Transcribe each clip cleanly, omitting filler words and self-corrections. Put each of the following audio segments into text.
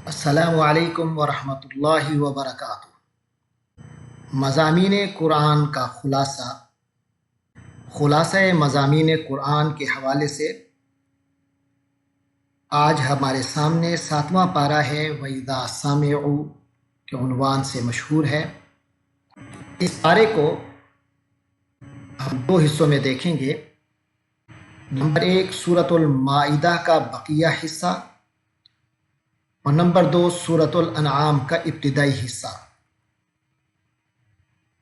السلام علیکم ورحمۃ اللہ وبرکاتہ۔ مضامین قرآن کا خلاصہ مضامین قرآن کے حوالے سے آج ہمارے سامنے 7واں پارہ ہے وَإِذَا سَمِعُوا کے عنوان سے مشہور ہے۔ اس پارے کو ہم 2 حصوں میں دیکھیں گے۔ نمبر 1 سورۃ المائدہ کا بقیہ حصہ اور نمبر 2 سورۃ الانعام کا ابتدائی حصہ۔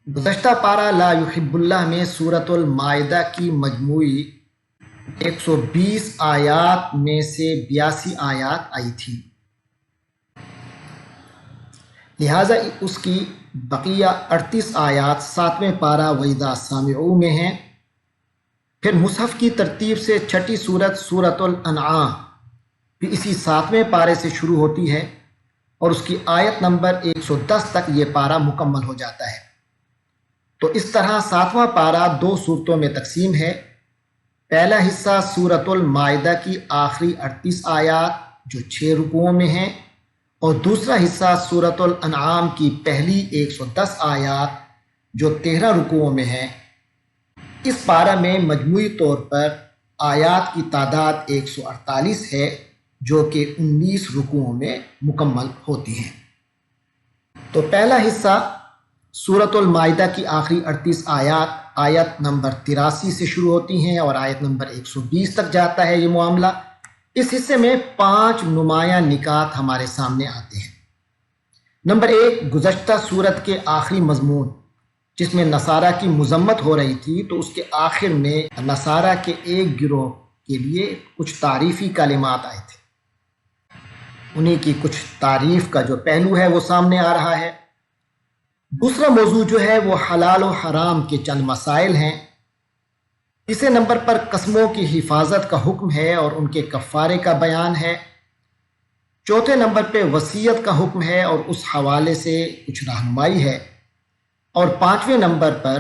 گزشتہ پارہ لا یحب اللہ میں سورۃ المائدہ کی مجموعی 120 آیات میں سے 82 آیات آئی تھی، لہٰذا اس کی بقیہ 38 آیات 7ویں پارہ وَإِذَا سَمِعُوا میں ہیں۔ پھر مصحف کی ترتیب سے چھٹی سورت سورۃ الانعام بھی اسی 7ویں پارے سے شروع ہوتی ہے اور اس کی آیت نمبر 110 تک یہ پارہ مکمل ہو جاتا ہے۔ تو اس طرح 7واں پارہ 2 صورتوں میں تقسیم ہے۔ پہلا حصہ سورۃ المائدہ کی آخری 38 آیات جو 6 رکوعوں میں ہیں، اور دوسرا حصہ سورۃ الانعام کی پہلی 110 آیات جو 13 رکوعوں میں ہیں۔ اس پارہ میں مجموعی طور پر آیات کی تعداد 148 ہے جو کہ 19 رکوعوں میں مکمل ہوتی ہیں۔ تو پہلا حصہ سورۃ المائدہ کی آخری 38 آیات آیت نمبر 83 سے شروع ہوتی ہیں اور آیت نمبر 120 تک جاتا ہے یہ معاملہ۔ اس حصے میں 5 نمایاں نکات ہمارے سامنے آتے ہیں۔ نمبر 1 گزشتہ سورت کے آخری مضمون جس میں نصارہ کی مذمت ہو رہی تھی، تو اس کے آخر میں نصارہ کے ایک گروہ کے لیے کچھ تعریفی کلمات آئے تھے۔ انہی کی کچھ تعریف کا جو پہلو ہے وہ سامنے آ رہا ہے۔ دوسرا موضوع جو ہے وہ حلال و حرام کے چند مسائل ہیں۔ تیسرے نمبر پر قسموں کی حفاظت کا حکم ہے اور ان کے کفارے کا بیان ہے۔ چوتھے نمبر پہ وصیت کا حکم ہے اور اس حوالے سے کچھ رہنمائی ہے۔ اور 5ویں نمبر پر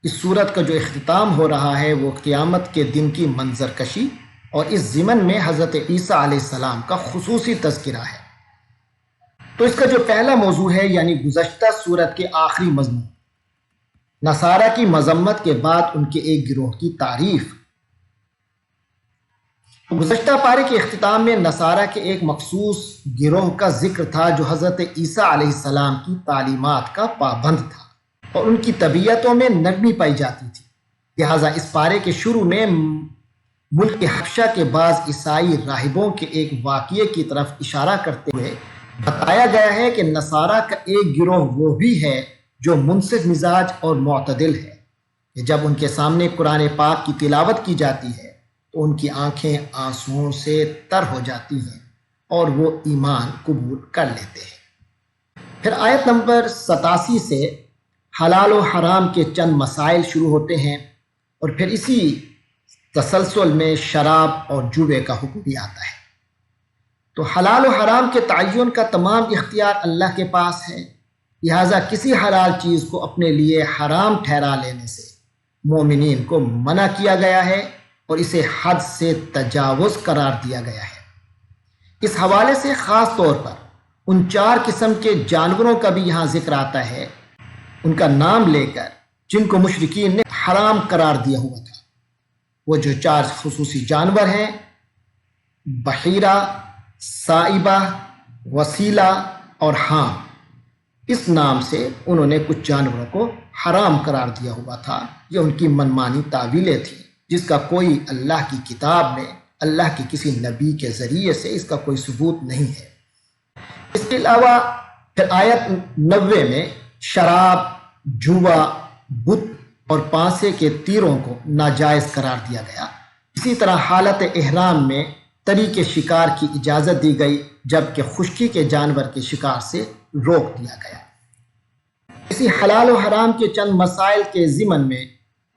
اس صورت کا جو اختتام ہو رہا ہے وہ قیامت کے دن کی منظر کشی اور اس ضمن میں حضرت عیسیٰ علیہ السلام کا خصوصی تذکرہ ہے۔ تو اس کا جو پہلا موضوع ہے یعنی گزشتہ سورت کے آخری مضمون نصارہ کی مذمت کے بعد ان کے ایک گروہ کی تعریف۔ گزشتہ پارے کے اختتام میں نصارہ کے ایک مخصوص گروہ کا ذکر تھا جو حضرت عیسیٰ علیہ السلام کی تعلیمات کا پابند تھا اور ان کی طبیعتوں میں نرمی پائی جاتی تھی۔ لہٰذا اس پارے کے شروع میں ملک حبشہ کے بعض عیسائی راہبوں کے ایک واقعے کی طرف اشارہ کرتے ہوئے بتایا گیا ہے کہ نصارہ کا ایک گروہ وہ بھی ہے جو منصف مزاج اور معتدل ہے کہ جب ان کے سامنے قرآن پاک کی تلاوت کی جاتی ہے تو ان کی آنکھیں آنسوؤں سے تر ہو جاتی ہیں اور وہ ایمان قبول کر لیتے ہیں۔ پھر آیت نمبر 87 سے حلال و حرام کے چند مسائل شروع ہوتے ہیں اور پھر اسی تسلسل میں شراب اور جوے کا حکم بھی آتا ہے۔ تو حلال و حرام کے تعین کا تمام اختیار اللہ کے پاس ہے، لہٰذا کسی حلال چیز کو اپنے لیے حرام ٹھہرا لینے سے مومنین کو منع کیا گیا ہے اور اسے حد سے تجاوز قرار دیا گیا ہے۔ اس حوالے سے خاص طور پر ان 4 قسم کے جانوروں کا بھی یہاں ذکر آتا ہے، ان کا نام لے کر جن کو مشرکین نے حرام قرار دیا ہوا تھا۔ وہ جو 4 خصوصی جانور ہیں بحیرہ، سائبہ، وسیلہ اور حام، اس نام سے انہوں نے کچھ جانوروں کو حرام قرار دیا ہوا تھا۔ یہ ان کی منمانی تعویلیں تھیں جس کا کوئی اللہ کی کتاب میں اللہ کے کسی نبی کے ذریعے سے اس کا کوئی ثبوت نہیں ہے۔ اس کے علاوہ پھر آیت 90 میں شراب، جوا، بت اور پانسے کے تیروں کو ناجائز قرار دیا گیا۔ اسی طرح حالت احرام میں تری کے شکار کی اجازت دی گئی جبکہ خشکی کے جانور کے شکار سے روک دیا گیا۔ اسی حلال و حرام کے چند مسائل کے ضمن میں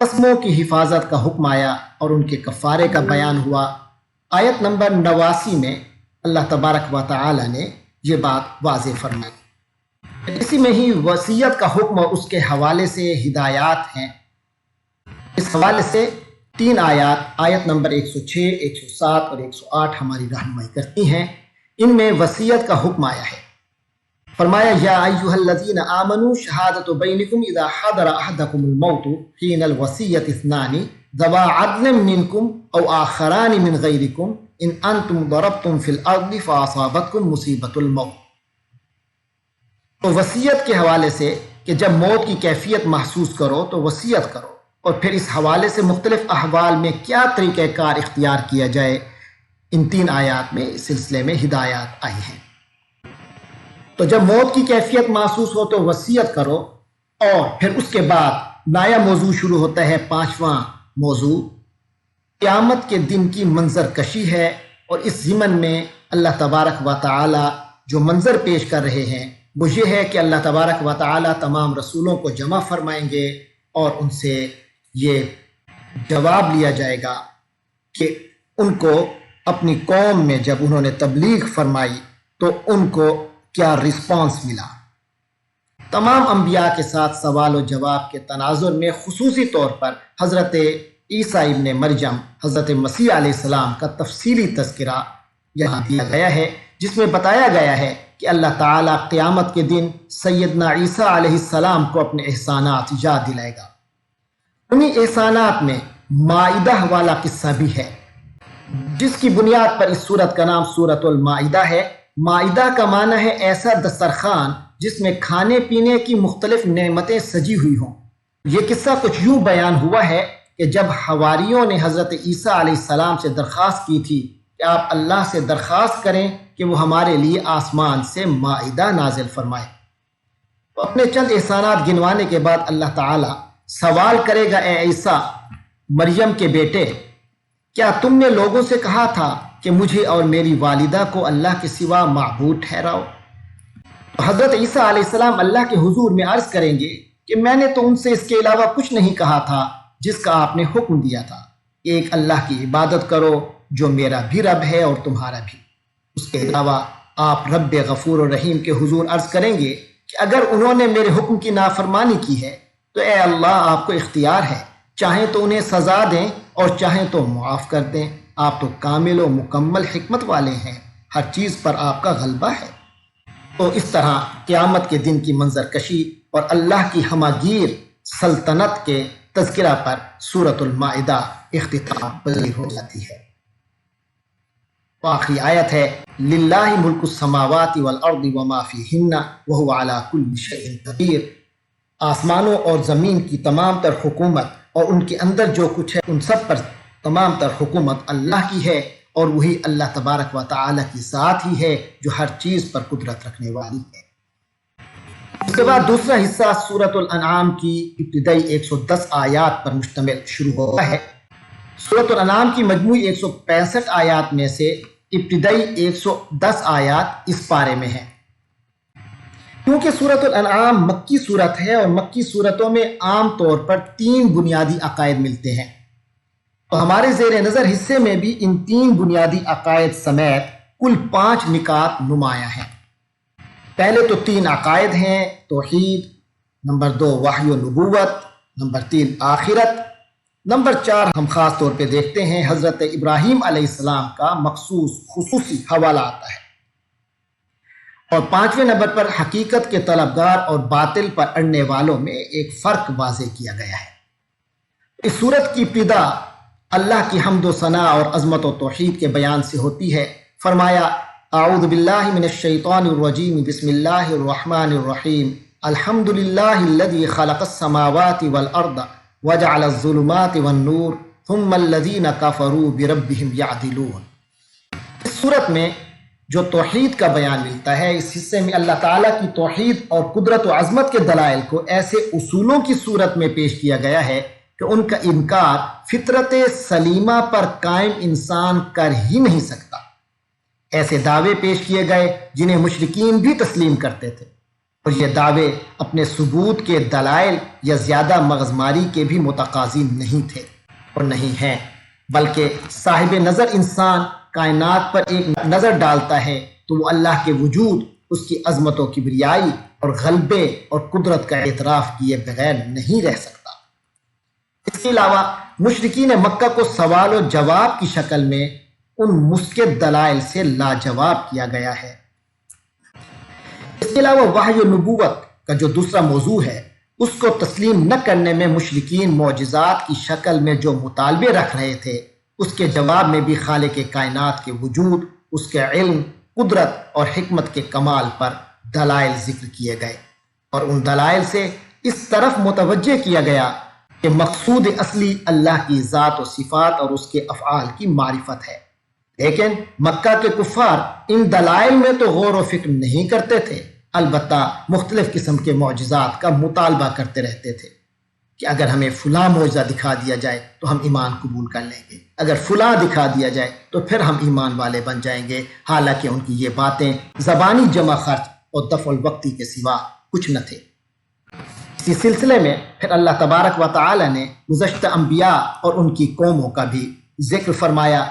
قسموں کی حفاظت کا حکم آیا اور ان کے کفارے کا بیان ہوا۔ آیت نمبر 89 میں اللہ تبارک و تعالی نے یہ بات واضح فرمائی۔ اسی میں ہی وصیت کا حکم اور اس کے حوالے سے ہدایات ہیں۔ اس حوالے سے 3 آیات، آیت نمبر 106، 107 اور 108 ہماری رہنمائی کرتی ہیں ان میں وصیت کا حکم آیا ہے۔ فرمایا یا ایھا الذین آمنوا شہادۃ بینکم اذا حضر احدکم الموت حین الوصیۃ اثنان ذوا عدل منکم او آخران من غیرکم ان انتم ضربتم فی الارض فاصابتکم مصیبۃ الموت۔ تو وصیت کے حوالے سے کہ جب موت کی کیفیت محسوس کرو تو وصیت کرو، اور پھر اس حوالے سے مختلف احوال میں کیا طریقہ کار اختیار کیا جائے، ان 3 آیات میں اس سلسلے میں ہدایات آئی ہیں۔ تو جب موت کی کیفیت محسوس ہو تو وصیت کرو، اور پھر اس کے بعد نیا موضوع شروع ہوتا ہے، 5واں موضوع قیامت کے دن کی منظر کشی ہے، اور اس ضمن میں اللہ تبارک و تعالی جو منظر پیش کر رہے ہیں وہ یہ ہے کہ اللہ تبارک و تعالی تمام رسولوں کو جمع فرمائیں گے اور ان سے یہ جواب لیا جائے گا کہ ان کو اپنی قوم میں جب انہوں نے تبلیغ فرمائی تو ان کو کیا رسپانس ملا۔ تمام انبیاء کے ساتھ سوال و جواب کے تناظر میں خصوصی طور پر حضرت عیسیٰ ابن مریم حضرت مسیح علیہ السلام کا تفصیلی تذکرہ یہاں دیا گیا ہے، جس میں بتایا گیا ہے کہ اللہ تعالیٰ قیامت کے دن سیدنا عیسیٰ علیہ السلام کو اپنے احسانات یاد دلائے گا۔ انہی احسانات میں مائدہ والا قصہ بھی ہے، جس کی بنیاد پر اس سورت کا نام سورۃ المائدہ ہے۔ مائدہ کا معنی ہے ایسا دسترخوان جس میں کھانے پینے کی مختلف نعمتیں سجی ہوئی ہوں۔ یہ قصہ کچھ یوں بیان ہوا ہے کہ جب حواریوں نے حضرت عیسیٰ علیہ السلام سے درخواست کی تھی کہ آپ اللہ سے درخواست کریں کہ وہ ہمارے لیے آسمان سے مائدہ نازل فرمائے، تو اپنے چند احسانات گنوانے کے بعد اللہ تعالیٰ سوال کرے گا، اے عیسیٰ مریم کے بیٹے، کیا تم نے لوگوں سے کہا تھا کہ مجھے اور میری والدہ کو اللہ کے سوا معبود ٹھہراؤ؟ تو حضرت عیسیٰ علیہ السلام اللہ کے حضور میں عرض کریں گے کہ میں نے تو ان سے اس کے علاوہ کچھ نہیں کہا تھا جس کا آپ نے حکم دیا تھا، ایک اللہ کی عبادت کرو جو میرا بھی رب ہے اور تمہارا بھی۔ اس کے علاوہ آپ رب غفور و رحیم کے حضور عرض کریں گے کہ اگر انہوں نے میرے حکم کی نافرمانی کی ہے تو اے اللہ آپ کو اختیار ہے، چاہیں تو انہیں سزا دیں اور چاہیں تو معاف کر دیں، آپ تو کامل و مکمل حکمت والے ہیں، ہر چیز پر آپ کا غلبہ ہے۔ تو اس طرح قیامت کے دن کی منظر کشی اور اللہ کی ہماگیر سلطنت کے تذکرہ پر سورۃ المائدہ اختتام پذیر ہو جاتی ہے۔ آخری آیت ہے للہ ملک السماوات والارض وما فیہن وہو علی کل شیء قدیر۔ آسمانوں اور زمین کی تمام تر حکومت اور ان کے اندر جو کچھ ہے ان سب پر تمام تر حکومت اللہ کی ہے، اور وہی اللہ تبارک و تعالی کی ذات ہی ہے جو ہر چیز پر قدرت رکھنے والی ہے۔ اس کے بعد دوسرا حصہ سورۃ الانعام کی ابتدائی 110 آیات پر مشتمل شروع ہوتا ہے۔ سورۃ الانعام کی مجموعی 165 آیات میں سے ابتدائی 110 آیات اس پارے میں ہیں۔ کیونکہ سورۃ الانعام مکی صورت ہے اور مکی صورتوں میں عام طور پر 3 بنیادی عقائد ملتے ہیں، تو ہمارے زیر نظر حصے میں بھی ان 3 بنیادی عقائد سمیت کل 5 نکات نمایاں ہیں۔ پہلے تو 3 عقائد ہیں، توحید، نمبر 2 وحی و نبوت، نمبر 3 آخرت، نمبر 4 ہم خاص طور پہ دیکھتے ہیں حضرت ابراہیم علیہ السلام کا مخصوص خصوصی حوالہ آتا ہے، اور 5ویں نمبر پر حقیقت کے طلبگار اور باطل پر اڑنے والوں میں ایک فرق واضح کیا گیا ہے۔ اس صورت کی ابتدا اللہ کی حمد و ثناء اور عظمت و توحید کے بیان سے ہوتی ہے۔ فرمایا اعوذ باللہ من الشیطان الرجیم بسم اللہ الرحمن الرحیم الحمد للہ الذی خلق السماوات والارض وجعل الظلمات والنور ثم الذین کفروا بربہم یعدلون۔ اس صورت میں جو توحید کا بیان ملتا ہے، اس حصے میں اللہ تعالیٰ کی توحید اور قدرت و عظمت کے دلائل کو ایسے اصولوں کی صورت میں پیش کیا گیا ہے کہ ان کا انکار فطرت سلیمہ پر قائم انسان کر ہی نہیں سکتا۔ ایسے دعوے پیش کیے گئے جنہیں مشرکین بھی تسلیم کرتے تھے، اور یہ دعوے اپنے ثبوت کے دلائل یا زیادہ مغزماری کے بھی متقاضی نہیں تھے اور نہیں ہیں، بلکہ صاحب نظر انسان کائنات پر ایک نظر ڈالتا ہے تو وہ اللہ کے وجود، اس کی عظمت و کبریائی اور غلبے اور قدرت کا اعتراف کیے بغیر نہیں رہ سکتا۔ اس کے علاوہ مشرکین مکہ کو سوال و جواب کی شکل میں ان مسکت دلائل سے لاجواب کیا گیا ہے۔ اس کے علاوہ وحی و نبوت کا جو دوسرا موضوع ہے، اس کو تسلیم نہ کرنے میں مشرکین معجزات کی شکل میں جو مطالبے رکھ رہے تھے، اس کے جواب میں بھی خالق کائنات کے وجود، اس کے علم، قدرت اور حکمت کے کمال پر دلائل ذکر کیے گئے، اور ان دلائل سے اس طرف متوجہ کیا گیا کہ مقصود اصلی اللہ کی ذات و صفات اور اس کے افعال کی معرفت ہے۔ لیکن مکہ کے کفار ان دلائل میں تو غور و فکر نہیں کرتے تھے، البتہ مختلف قسم کے معجزات کا مطالبہ کرتے رہتے تھے کہ اگر ہمیں فلاں معجزہ دکھا دیا جائے تو ہم ایمان قبول کر لیں گے، اگر فلاں دکھا دیا جائے تو پھر ہم ایمان والے بن جائیں گے، حالانکہ ان کی یہ باتیں زبانی جمع خرچ اور دفع الوقتی کے سوا کچھ نہ تھے۔ اسی سلسلے میں پھر اللہ تبارک و تعالی نے گزشتہ انبیاء اور ان کی قوموں کا بھی ذکر فرمایا،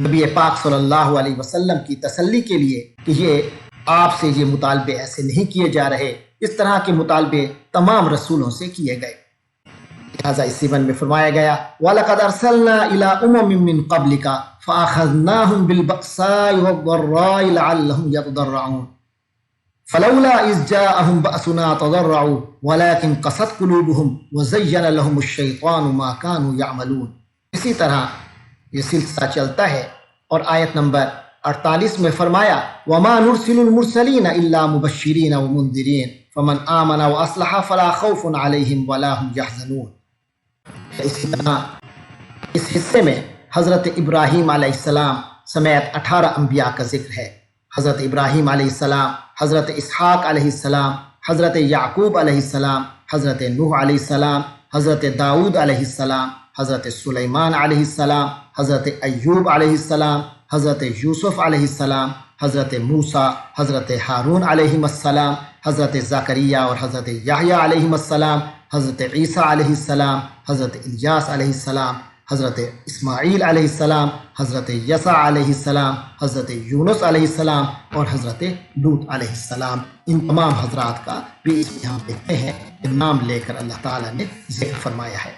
نبی پاک صلی اللہ علیہ وسلم کی تسلی کے لیے کہ یہ آپ سے یہ مطالبے ایسے نہیں کیے جا رہے، اس طرح کے مطالبے تمام رسولوں سے کیے گئے۔ لہٰذا اس سیون میں فرمایا گیا وَلَقَدْ أَرْسَلْنَا إِلَىٰ أُمَمٍ مِّن قَبْلِكَ فَأَخَذْنَاهُمْ بِالْبَأْسَاءِ وَالضَّرَّاءِ لَعَلَّهُمْ يَتَضَرَّعُونَ فَلَوْلَا إِذْ جَاءَهُمْ بَأْسُنَا تَضَرَّعُوا وَلَٰكِنْ قَسَتْ قُلُوبُهُمْ وَزَيَّنَ لَهُمُ الشَّيْطَانُ مَا كَانُوا يَعْمَلُونَ۔ اسی طرح یہ سلسلہ چلتا ہے، اور آیت نمبر 48 میں فرمایا وَمَا نُرْسِلُ الْمُرْسَلِينَ إِلَّا مُبَشِّرِينَ وَمُنذِرِينَ فَمَنْ آمَنَ وَأَصْلَحَ فَلَا خَوْفٌ عَلَيْهِمْ وَلَا هُمْ يَحْزَنُونَ۔ اسی طرح اس حصے میں حضرت ابراہیم علیہ السلام سمیت 18 انبیاء کا ذکر ہے۔ حضرت ابراہیم علیہ السلام، حضرت اسحاق علیہ السلام، حضرت یعقوب علیہ السلام، حضرت نوح علیہ السلام، حضرت داؤد علیہ السلام، حضرت سلیمان علیہ السلام، حضرت ایوب علیہ السلام، حضرت یوسف علیہ السلام، حضرت موسیٰ، حضرت ہارون علیہ السلام، حضرت زکریا اور حضرت یحییٰ علیہ السلام، حضرت عیسیٰ علیہ السلام، حضرت الیاس علیہ السلام، حضرت اسماعیل علیہ السلام، حضرت یسع علیہ السلام، حضرت یونس علیہ السلام اور حضرت لوط علیہ السلام۔ ان تمام حضرات کا بھی اس میں ہم دیکھتے ہیں کہ نام لے کر اللہ تعالیٰ نے ذکر فرمایا ہے،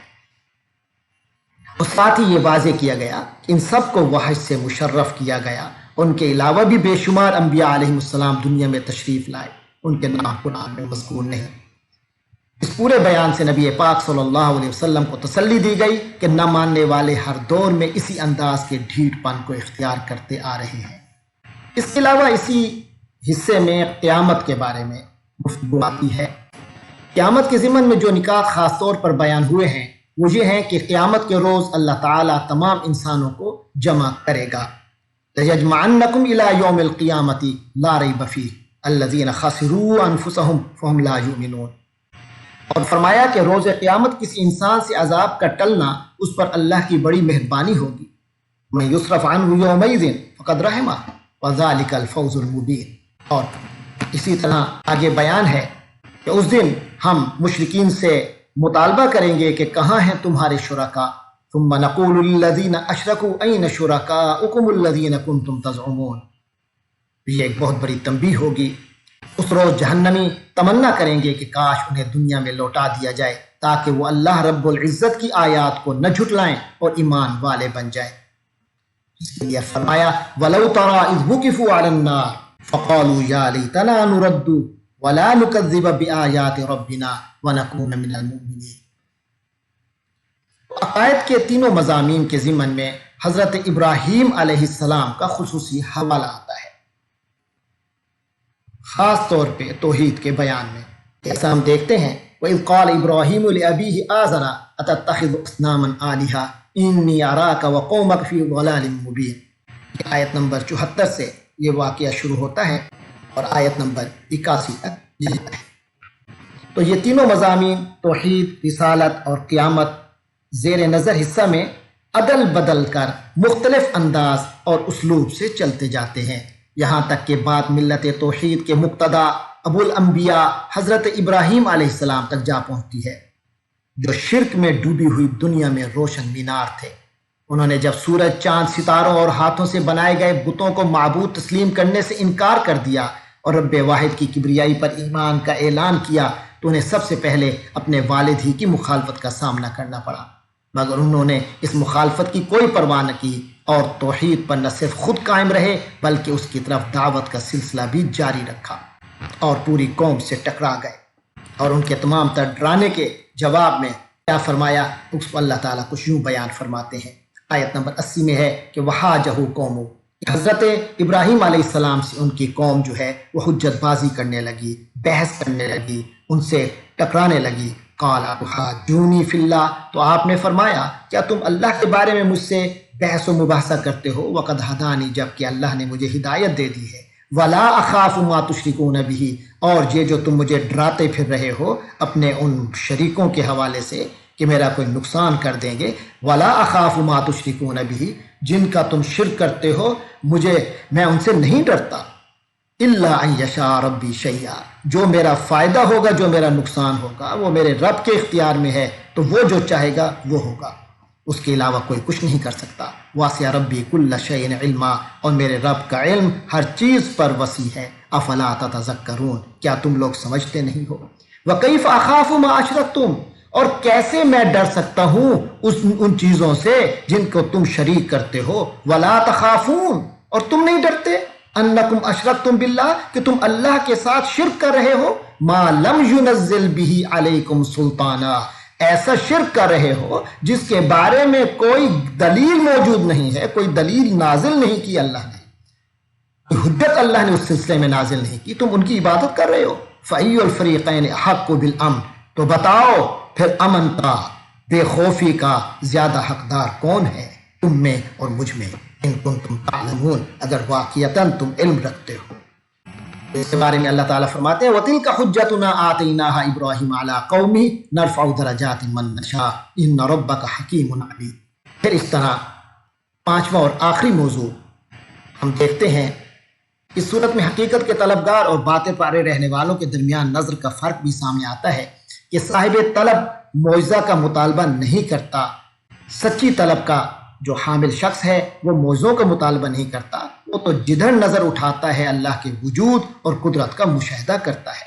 اور ساتھ ہی یہ واضح کیا گیا کہ ان سب کو وحی سے مشرف کیا گیا۔ ان کے علاوہ بھی بے شمار انبیاء علیہ السلام دنیا میں تشریف لائے، ان کے نام قرآن میں مذکور نہیں۔ اس پورے بیان سے نبی پاک صلی اللہ علیہ وسلم کو تسلی دی گئی کہ نہ ماننے والے ہر دور میں اسی انداز کے ڈھیٹ پن کو اختیار کرتے آ رہے ہیں۔ اس کے علاوہ اسی حصے میں قیامت کے بارے میں گفتگو آتی ہے۔ قیامت کے ضمن میں جو نکات خاص طور پر بیان ہوئے ہیں وہ یہ ہیں کہ قیامت کے روز اللہ تعالیٰ تمام انسانوں کو جمع کرے گا۔ لَيَجْمَعَنَّكُمْ إِلَىٰ يَوْمِ الْقِيَامَةِ لَا رَيْبَ فِيهِ الَّذِينَ خَسِرُوا أَنفُسَهُمْ فَهُمْ لَا يُؤْمِنُونَ۔ اور فرمایا کہ روز قیامت کسی انسان سے عذاب کا ٹلنا اس پر اللہ کی بڑی مہربانی ہوگی۔ مَن يُصْرَفْ عَنْهُ يَوْمَئِذٍ فَقَدْ رَحِمَهُ وَذَلِكَ الْفَوْزُ الْمُبِينُ۔ اور اسی طرح آگے بیان ہے کہ اس دن ہم مشرکین سے مطالبہ کریں گے کہ کہاں ہیں تمہارے شرکاء، ثم نقول للذین اشرکوا این شرکاؤکم الذین کنتم تزعمون۔ یہ ایک بہت بڑی تنبیہ ہوگی۔ اس روز جہنمی تمنا کریں گے کہ کاش انہیں دنیا میں لوٹا دیا جائے تاکہ وہ اللہ رب العزت کی آیات کو نہ جھٹلائیں اور ایمان والے بن جائیں۔ اس کے لیے فرمایا وَلَوْ تَرَىٰ إِذْ وُقِفُوا عَلَى النَّارِ فَقَالُوا يَا لَيْتَنَا نُرَدُّ وَلَا نُكَذِّبَ بِآيَاتِ رَبِّنَا وَنَكُونَ مِنَ الْمُؤْمِنِينَ۔ عقائد کے تینوں مضامین کے ضمن میں حضرت ابراہیم علیہ السلام کا خصوصی حوالہ آتا ہے، خاص طور پہ توحید کے بیان میں۔ ایسا ہم دیکھتے ہیں وَإِذْ قَالَ إِبْرَاهِيمُ لِأَبِيهِ آزَرَ أَتَتَّخِذُ أَصْنَامًا آلِهَةً إِنِّي أَرَاكَ وَقَوْمَكَ فِي ضَلَالٍ مُبِينٍ۔ آیت نمبر 74 سے یہ واقعہ شروع ہوتا ہے اور آیت نمبر 81 تک جاتا ہے۔ تو یہ تینوں مضامین توحید، رسالت اور قیامت زیر نظر حصہ میں عدل بدل کر مختلف انداز اور اسلوب سے چلتے جاتے ہیں، یہاں تک کہ بات ملت توحید کے مقتدا ابو الانبیاء حضرت ابراہیم علیہ السلام تک جا پہنچتی ہے، جو شرک میں ڈوبی ہوئی دنیا میں روشن مینار تھے۔ انہوں نے جب سورج، چاند، ستاروں اور ہاتھوں سے بنائے گئے بتوں کو معبود تسلیم کرنے سے انکار کر دیا اور رب واحد کی کبریائی پر ایمان کا اعلان کیا تو انہیں سب سے پہلے اپنے والد ہی کی مخالفت کا سامنا کرنا پڑا۔ مگر انہوں نے اس مخالفت کی کوئی پرواہ نہ کی اور توحید پر نہ صرف خود قائم رہے بلکہ اس کی طرف دعوت کا سلسلہ بھی جاری رکھا اور پوری قوم سے ٹکرا گئے۔ اور ان کے تمام تر ڈرانے کے جواب میں کیا فرمایا، اس کو اللہ تعالیٰ کچھ یوں بیان فرماتے ہیں۔ آیت نمبر 80 میں ہے کہ وَحَاجَهُ قَوْمُهُ، حضرت ابراہیم علیہ السلام سے ان کی قوم جو ہے وہ حجت بازی کرنے لگی، بحث کرنے لگی، ان سے ٹکرانے لگی۔ قَالَ أَتُحَاجُّونِي فِي اللَّهِ، تو آپ نے فرمایا کیا تم اللہ کے بارے میں مجھ سے بحث و مباحثہ کرتے ہو، وَقَدْ هَدَانِي، جبکہ اللہ نے مجھے ہدایت دے دی ہے، وَلَا أَخَافُ مَا تُشْرِكُونَ بِهِ، اور یہ جو تم مجھے ڈراتے پھر رہے ہو اپنے ان شریکوں کے حوالے سے کہ میرا کوئی نقصان کر دیں گے، وَلَا أَخَافُ مَا تُشْرِكُونَ بِهِ، جن کا تم شرک کرتے ہو میں ان سے نہیں ڈرتا، إِلَّا أَن يَشَاءَ رَبِّي شَيْئًا، جو میرا فائدہ ہوگا جو میرا نقصان ہوگا وہ میرے رب کے اختیار میں ہے، تو وہ جو چاہے گا وہ ہوگا، اس کے علاوہ کوئی کچھ نہیں کر سکتا۔ وَاسِعَ رَبِّي كُلَّ شَيْءٍ عِلْمًا، اور میرے رب کا علم ہر چیز پر وسیع ہے۔ أَفَلَا تَتَذَكَّرُونَ، کیا تم لوگ سمجھتے نہیں ہو؟ وَكَيْفَ أَخَافُ مَا أَشْرَكْتُمْ، اور کیسے میں ڈر سکتا ہوں ان چیزوں سے جن کو تم شریک کرتے ہو۔ وَلَا تَخَافُونَ، اور تم نہیں ڈرتے، أَنَّكُمْ أَشْرَكْتُمْ بِاللَّهِ، کہ تم اللہ کے ساتھ شرک کر رہے ہو، مَا لَمْ يُنَزِّلْ بِهِ عَلَيْكُمْ سُلْطَانًا، ایسا شرک کر رہے ہو جس کے بارے میں کوئی دلیل موجود نہیں ہے، کوئی دلیل نازل نہیں کی اللہ نے، کوئی حجت اللہ نے اس سلسلے میں نازل نہیں کی، تم ان کی عبادت کر رہے ہو۔ فَأَيُّ الْفَرِيقَيْنِ أَحَقُّ بِالْأَمْنِ، تو بتاؤ پھر امن کا، بے خوفی کا زیادہ حقدار کون ہے تم میں اور مجھ میں، ان کنتم تعلمون، اگر واقعتاً تم علم رکھتے ہو۔ اس کے بارے میں اللہ تعالیٰ فرماتے ہیں وَتِلْكَ حُجَّتُنَا آتَيْنَاهَا إِبْرَاهِيمَ عَلَىٰ قَوْمِهِ نَرْفَعُ دَرَجَاتٍ مَّن نَّشَاءُ إِنَّ رَبَّكَ حَكِيمٌ عَلِيمٌ۔ پھر اس طرح پانچواں اور آخری موضوع ہم دیکھتے ہیں، اس صورت میں حقیقت کے طلبگار اور باتیں پارے رہنے والوں کے درمیان نظر کا فرق بھی سامنے آتا ہے کہ صاحب طلب معجزہ کا مطالبہ نہیں کرتا، سچی طلب کا جو حامل شخص ہے وہ معجزوں کا مطالبہ نہیں کرتا، وہ تو جدھر نظر اٹھاتا ہے اللہ کے وجود اور قدرت کا مشاہدہ کرتا ہے،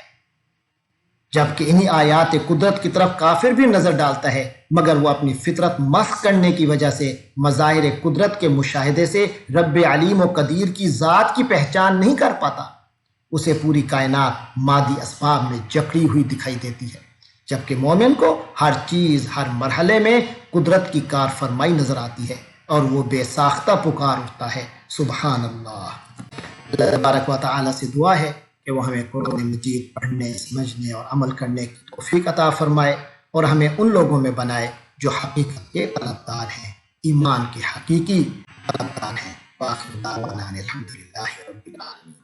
جبکہ انہی آیات قدرت کی طرف کافر بھی نظر ڈالتا ہے مگر وہ اپنی فطرت مسخ کرنے کی وجہ سے مظاہر قدرت کے مشاہدے سے رب علیم و قدیر کی ذات کی پہچان نہیں کر پاتا، اسے پوری کائنات مادی اسباب میں جکڑی ہوئی دکھائی دیتی ہے، جبکہ مومن کو ہر چیز ہر مرحلے میں قدرت کی کار فرمائی نظر آتی ہے اور وہ بے ساختہ پکار اٹھتا ہے۔ سبحان اللہ۔ اللہ تبارک و تعالیٰ سے دعا ہے کہ وہ ہمیں قرآن مجید پڑھنے، سمجھنے اور عمل کرنے کی توفیق عطا فرمائے اور ہمیں ان لوگوں میں بنائے جو حقیقت کے طلبگار ہیں، ایمان کے حقیقی طلبگار ہیں۔ وآخر دعوانا الحمدللہ رب العالمین۔